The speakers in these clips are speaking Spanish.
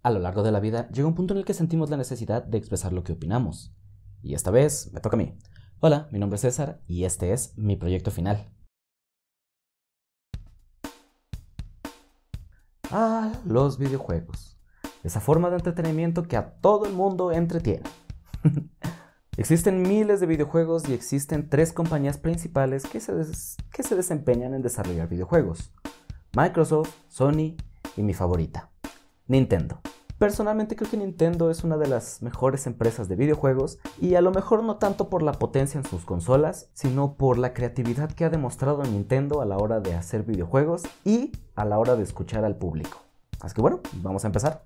A lo largo de la vida llega un punto en el que sentimos la necesidad de expresar lo que opinamos. Y esta vez me toca a mí. Hola, mi nombre es César y este es mi proyecto final. Los videojuegos. Esa forma de entretenimiento que a todo el mundo entretiene. Existen miles de videojuegos y existen tres compañías principales que se desempeñan en desarrollar videojuegos: Microsoft, Sony y mi favorita, Nintendo. Personalmente creo que Nintendo es una de las mejores empresas de videojuegos y a lo mejor no tanto por la potencia en sus consolas, sino por la creatividad que ha demostrado Nintendo a la hora de hacer videojuegos y a la hora de escuchar al público. Así que bueno, vamos a empezar.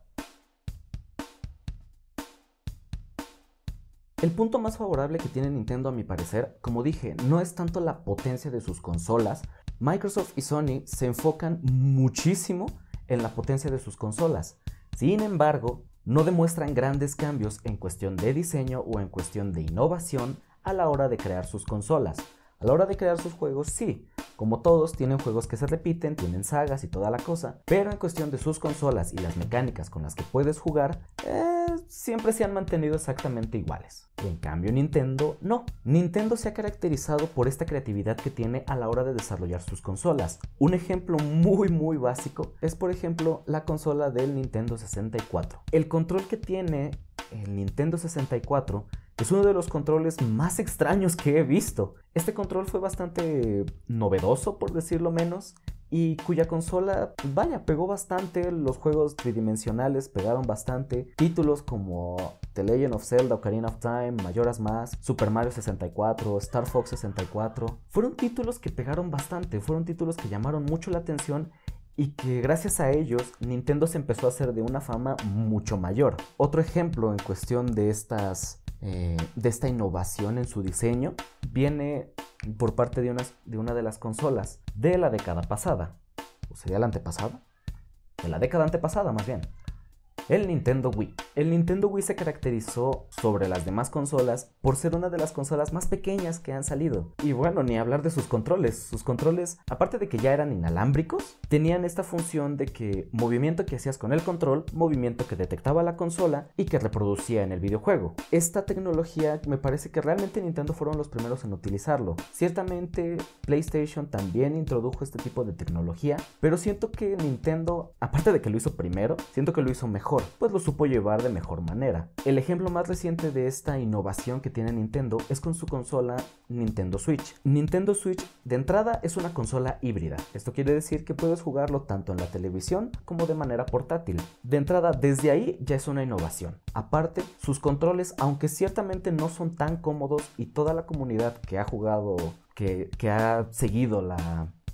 El punto más favorable que tiene Nintendo, a mi parecer, como dije, no es tanto la potencia de sus consolas. Microsoft y Sony se enfocan muchísimo en la potencia de sus consolas. Sin embargo, no demuestran grandes cambios en cuestión de diseño o en cuestión de innovación a la hora de crear sus consolas. A la hora de crear sus juegos, sí, como todos, tienen juegos que se repiten, tienen sagas y toda la cosa, pero en cuestión de sus consolas y las mecánicas con las que puedes jugar, siempre se han mantenido exactamente iguales. En cambio, Nintendo no. Nintendo se ha caracterizado por esta creatividad que tiene a la hora de desarrollar sus consolas. Un ejemplo muy básico es, por ejemplo, la consola del Nintendo 64. El control que tiene el Nintendo 64 es uno de los controles más extraños que he visto. Este control fue bastante novedoso, por decirlo menos, y cuya consola, pegó bastante. Los juegos tridimensionales pegaron bastante. Títulos como The Legend of Zelda, Ocarina of Time, Majora's Mask, Super Mario 64, Star Fox 64, fueron títulos que pegaron bastante, fueron títulos que llamaron mucho la atención y que gracias a ellos Nintendo se empezó a hacer de una fama mucho mayor. Otro ejemplo en cuestión de esta innovación en su diseño viene por parte de una de las consolas de la década pasada, o sería la antepasada, de la década antepasada más bien. El Nintendo Wii. El Nintendo Wii se caracterizó sobre las demás consolas por ser una de las consolas más pequeñas que han salido. Y bueno, ni hablar de sus controles. Sus controles, aparte de que ya eran inalámbricos, tenían esta función de que movimiento que hacías con el control, movimiento que detectaba la consola y que reproducía en el videojuego. Esta tecnología me parece que realmente Nintendo fueron los primeros en utilizarlo. Ciertamente PlayStation también introdujo este tipo de tecnología, pero siento que Nintendo, aparte de que lo hizo primero, siento que lo hizo mejor, pues lo supo llevar de mejor manera. El ejemplo más reciente de esta innovación que tiene Nintendo es con su consola Nintendo Switch. Nintendo Switch de entrada es una consola híbrida. Esto quiere decir que puedes jugarlo tanto en la televisión como de manera portátil. De entrada, desde ahí ya es una innovación. Aparte, sus controles, aunque ciertamente no son tan cómodos, y toda la comunidad que ha jugado, que ha seguido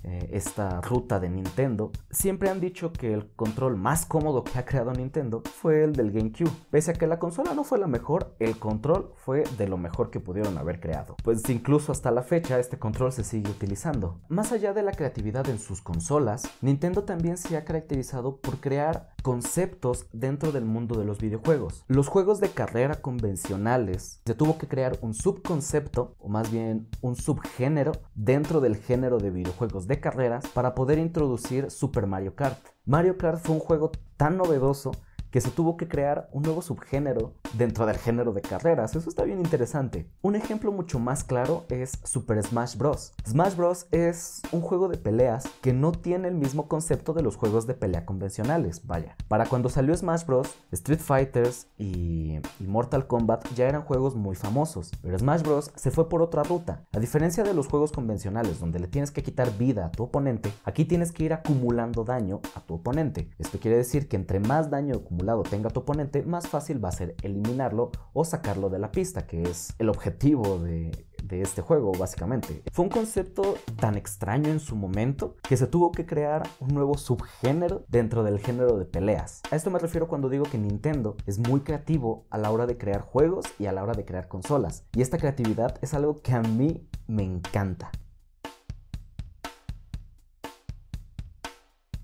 esta ruta de Nintendo, siempre han dicho que el control más cómodo que ha creado Nintendo fue el del GameCube. Pese a que la consola no fue la mejor, el control fue de lo mejor que pudieron haber creado. Pues incluso hasta la fecha este control se sigue utilizando. Más allá de la creatividad en sus consolas, Nintendo también se ha caracterizado por crear conceptos dentro del mundo de los videojuegos. Los juegos de carrera convencionales, se tuvo que crear un subconcepto, o más bien un subgénero, dentro del género de videojuegos de carreras para poder introducir Super Mario Kart. Mario Kart fue un juego tan novedoso que se tuvo que crear un nuevo subgénero dentro del género de carreras. Eso está bien interesante. Un ejemplo mucho más claro es Super Smash Bros. Smash Bros. Es un juego de peleas que no tiene el mismo concepto de los juegos de pelea convencionales. Para cuando salió Smash Bros., Street Fighters y Mortal Kombat ya eran juegos muy famosos, pero Smash Bros. Se fue por otra ruta. A diferencia de los juegos convencionales donde le tienes que quitar vida a tu oponente, aquí tienes que ir acumulando daño a tu oponente. Esto quiere decir que entre más daño acumulado tenga tu oponente, más fácil va a ser eliminarlo o sacarlo de la pista, que es el objetivo de este juego, básicamente. Fue un concepto tan extraño en su momento que se tuvo que crear un nuevo subgénero dentro del género de peleas. A esto me refiero cuando digo que Nintendo es muy creativo a la hora de crear juegos y a la hora de crear consolas, y esta creatividad es algo que a mí me encanta.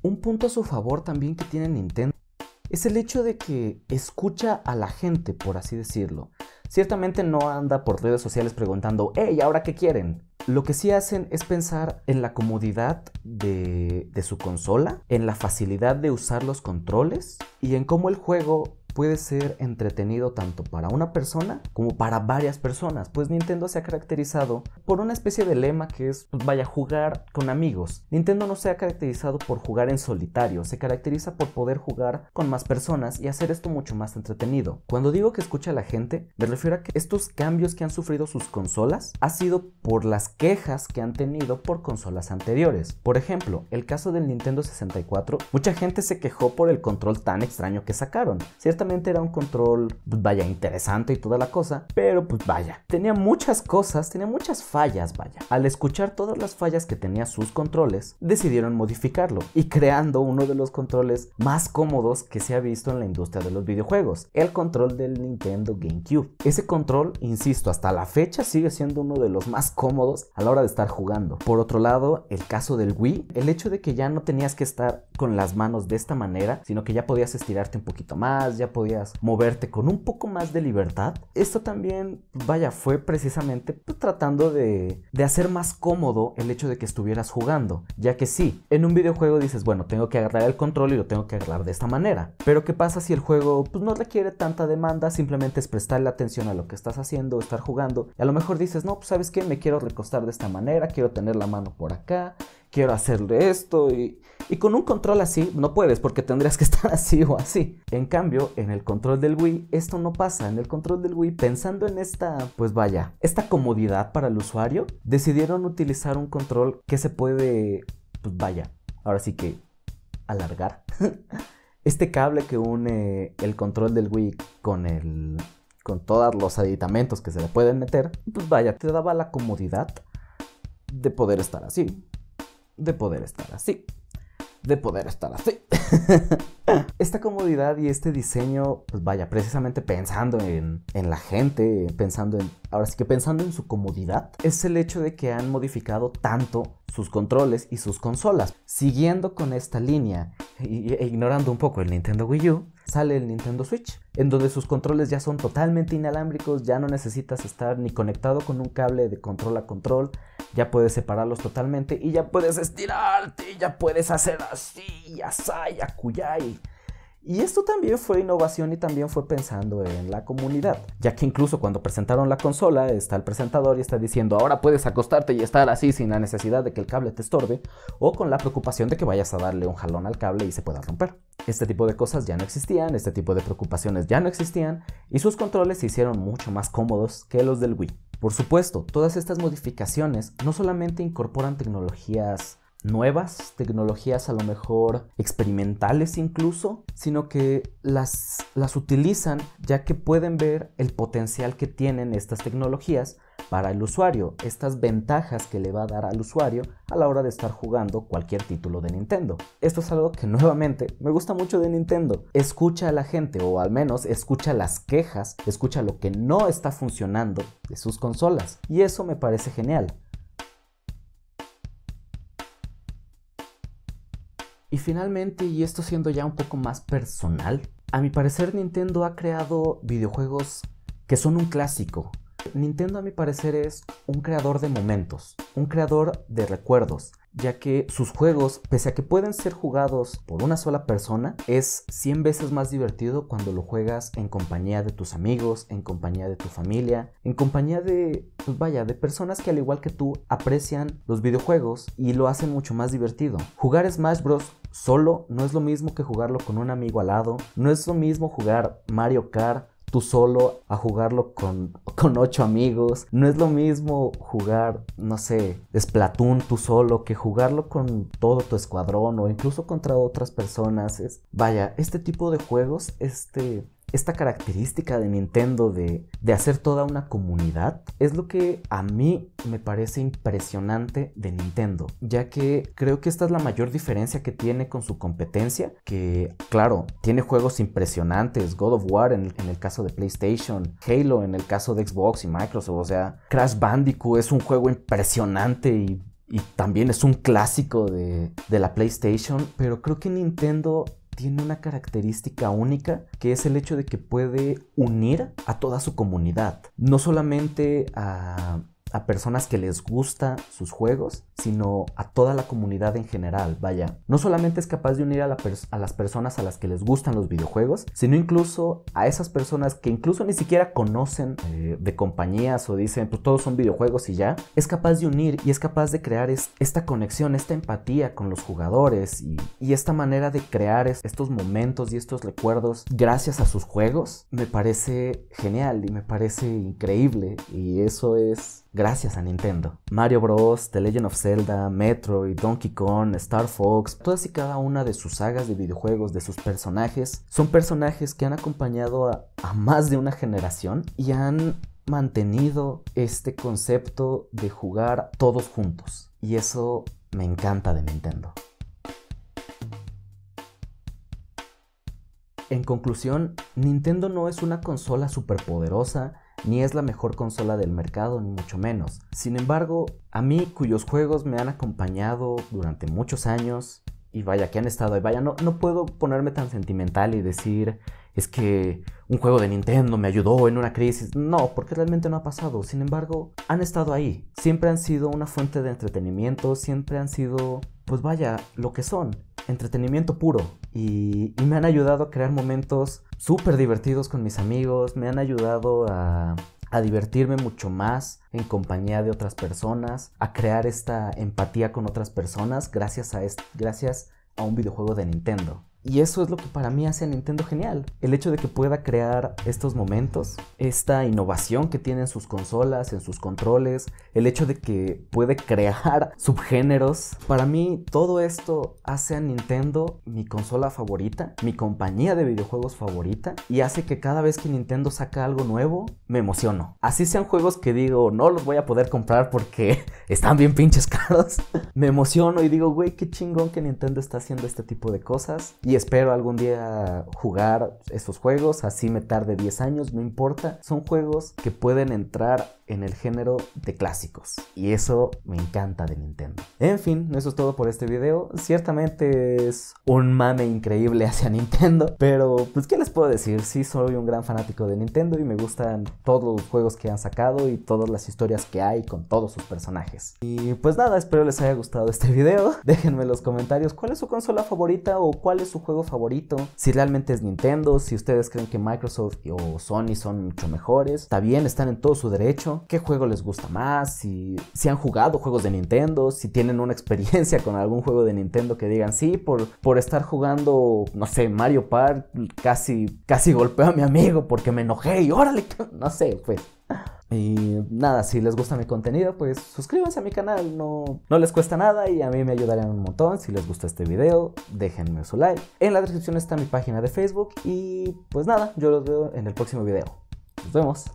Un punto a su favor también que tiene Nintendo es el hecho de que escucha a la gente, por así decirlo. Ciertamente no anda por redes sociales preguntando: «Hey, ¿ahora qué quieren?». Lo que sí hacen es pensar en la comodidad de su consola, en la facilidad de usar los controles y en cómo el juego puede ser entretenido tanto para una persona como para varias personas, pues Nintendo se ha caracterizado por una especie de lema que es, pues vaya, jugar con amigos. Nintendo no se ha caracterizado por jugar en solitario, se caracteriza por poder jugar con más personas y hacer esto mucho más entretenido. Cuando digo que escucha a la gente, me refiero a que estos cambios que han sufrido sus consolas ha sido por las quejas que han tenido por consolas anteriores. Por ejemplo, el caso del Nintendo 64, mucha gente se quejó por el control tan extraño que sacaron. Ciertamente era un control, pues vaya, interesante y toda la cosa, pero pues vaya, tenía muchas cosas, tenía muchas fallas, vaya. Al escuchar todas las fallas que tenía sus controles, decidieron modificarlo y creando uno de los controles más cómodos que se ha visto en la industria de los videojuegos, el control del Nintendo GameCube. Ese control, insisto, hasta la fecha sigue siendo uno de los más cómodos a la hora de estar jugando. Por otro lado, el caso del Wii, el hecho de que ya no tenías que estar con las manos de esta manera, sino que ya podías estirarte un poquito más, ya podías moverte con un poco más de libertad. Esto también, vaya, fue precisamente pues, tratando de hacer más cómodo el hecho de que estuvieras jugando, ya que sí, en un videojuego dices, bueno, tengo que agarrar el control y lo tengo que agarrar de esta manera, pero ¿qué pasa si el juego pues, no requiere tanta demanda? Simplemente es prestarle atención a lo que estás haciendo, estar jugando, y a lo mejor dices, no, pues ¿sabes qué? Me quiero recostar de esta manera, quiero tener la mano por acá, quiero hacerle esto y con un control así no puedes porque tendrías que estar así o así. En cambio, en el control del Wii esto no pasa. En el control del Wii, pensando en esta, pues vaya, esta comodidad para el usuario, decidieron utilizar un control que se puede, pues vaya, ahora sí que alargar. Este cable que une el control del Wii con todos los aditamentos que se le pueden meter, pues vaya, te daba la comodidad de poder estar así. De poder estar así. De poder estar así. Esta comodidad y este diseño, pues vaya, precisamente pensando en la gente, ahora sí que pensando en su comodidad, es el hecho de que han modificado tanto sus controles y sus consolas. Siguiendo con esta línea e ignorando un poco el Nintendo Wii U, sale el Nintendo Switch, en donde sus controles ya son totalmente inalámbricos, ya no necesitas estar ni conectado con un cable de control a control, ya puedes separarlos totalmente y ya puedes estirarte, ya puedes hacer así, así, acuyay. Y esto también fue innovación y también fue pensando en la comunidad, ya que incluso cuando presentaron la consola está el presentador y está diciendo ahora puedes acostarte y estar así sin la necesidad de que el cable te estorbe o con la preocupación de que vayas a darle un jalón al cable y se pueda romper. Este tipo de cosas ya no existían, este tipo de preocupaciones ya no existían y sus controles se hicieron mucho más cómodos que los del Wii. Por supuesto, todas estas modificaciones no solamente incorporan tecnologías nuevas, tecnologías a lo mejor experimentales incluso, sino que las utilizan ya que pueden ver el potencial que tienen estas tecnologías para el usuario, estas ventajas que le va a dar al usuario a la hora de estar jugando cualquier título de Nintendo. Esto es algo que nuevamente me gusta mucho de Nintendo. Escucha a la gente, o al menos escucha las quejas, escucha lo que no está funcionando de sus consolas, y eso me parece genial. Y finalmente, y esto siendo ya un poco más personal, a mi parecer Nintendo ha creado videojuegos que son un clásico. Nintendo a mi parecer es un creador de momentos, un creador de recuerdos, ya que sus juegos, pese a que pueden ser jugados por una sola persona, es 100 veces más divertido cuando lo juegas en compañía de tus amigos, en compañía de tu familia, en compañía de, pues vaya, de personas que al igual que tú aprecian los videojuegos y lo hacen mucho más divertido. Jugar Smash Bros. Solo no es lo mismo que jugarlo con un amigo al lado, no es lo mismo jugar Mario Kart tú solo a jugarlo con 8 amigos. No es lo mismo jugar, no sé, Splatoon tú solo que jugarlo con todo tu escuadrón o incluso contra otras personas. Vaya, este tipo de juegos, esta característica de Nintendo de hacer toda una comunidad es lo que a mí me parece impresionante de Nintendo, ya que creo que esta es la mayor diferencia que tiene con su competencia, que claro, tiene juegos impresionantes, God of War en el caso de PlayStation, Halo en el caso de Xbox y Microsoft, o sea, Crash Bandicoot es un juego impresionante y también es un clásico de la PlayStation, pero creo que Nintendo tiene una característica única, que es el hecho de que puede unir a toda su comunidad, no solamente a a personas que les gusta sus juegos, sino a toda la comunidad en general. Vaya, no solamente es capaz de unir a las personas a las que les gustan los videojuegos, sino incluso a esas personas que incluso ni siquiera conocen de compañías o dicen, pues todos son videojuegos y ya. Es capaz de unir y es capaz de crear esta conexión, esta empatía con los jugadores y esta manera de crear estos momentos y estos recuerdos gracias a sus juegos. Me parece genial y me parece increíble, y eso es gracias a Nintendo. Mario Bros, The Legend of Zelda, Metroid, Donkey Kong, Star Fox, todas y cada una de sus sagas de videojuegos, de sus personajes, son personajes que han acompañado a más de una generación y han mantenido este concepto de jugar todos juntos, y eso me encanta de Nintendo. En conclusión, Nintendo no es una consola superpoderosa, ni es la mejor consola del mercado, ni mucho menos. Sin embargo, a mí, cuyos juegos me han acompañado durante muchos años, y vaya que han estado ahí, vaya, no puedo ponerme tan sentimental y decir, es que un juego de Nintendo me ayudó en una crisis. No, porque realmente no ha pasado. Sin embargo, han estado ahí. Siempre han sido una fuente de entretenimiento, siempre han sido, pues vaya, lo que son. Entretenimiento puro, y me han ayudado a crear momentos súper divertidos con mis amigos, me han ayudado a divertirme mucho más en compañía de otras personas, a crear esta empatía con otras personas gracias a un videojuego de Nintendo. Y eso es lo que para mí hace a Nintendo genial. El hecho de que pueda crear estos momentos, esta innovación que tiene en sus consolas, en sus controles, el hecho de que puede crear subgéneros. Para mí todo esto hace a Nintendo mi consola favorita, mi compañía de videojuegos favorita, y hace que cada vez que Nintendo saca algo nuevo, me emociono. Así sean juegos que digo, no los voy a poder comprar porque están bien pinches caros. Me emociono y digo, güey, qué chingón que Nintendo está haciendo este tipo de cosas. Y espero algún día jugar estos juegos, así me tarde 10 años, no importa. Son juegos que pueden entrar en el género de clásicos, y eso me encanta de Nintendo. En fin, eso es todo por este video. Ciertamente es un mame increíble hacia Nintendo, pero pues ¿qué les puedo decir? Sí, soy un gran fanático de Nintendo y me gustan todos los juegos que han sacado y todas las historias que hay con todos sus personajes. Y pues nada, espero les haya gustado este video. Déjenme en los comentarios cuál es su consola favorita o cuál es su juego favorito. Si realmente es Nintendo, si ustedes creen que Microsoft o Sony son mucho mejores, está bien, están en todo su derecho. ¿Qué juego les gusta más? Si han jugado juegos de Nintendo, si tienen una experiencia con algún juego de Nintendo que digan, sí, por estar jugando, no sé, Mario Party, casi golpeo a mi amigo porque me enojé y órale, no sé, pues. Y nada, si les gusta mi contenido, pues suscríbanse a mi canal, no les cuesta nada y a mí me ayudarían un montón. Si les gustó este video, déjenme su like. En la descripción está mi página de Facebook y pues nada, yo los veo en el próximo video. Nos vemos.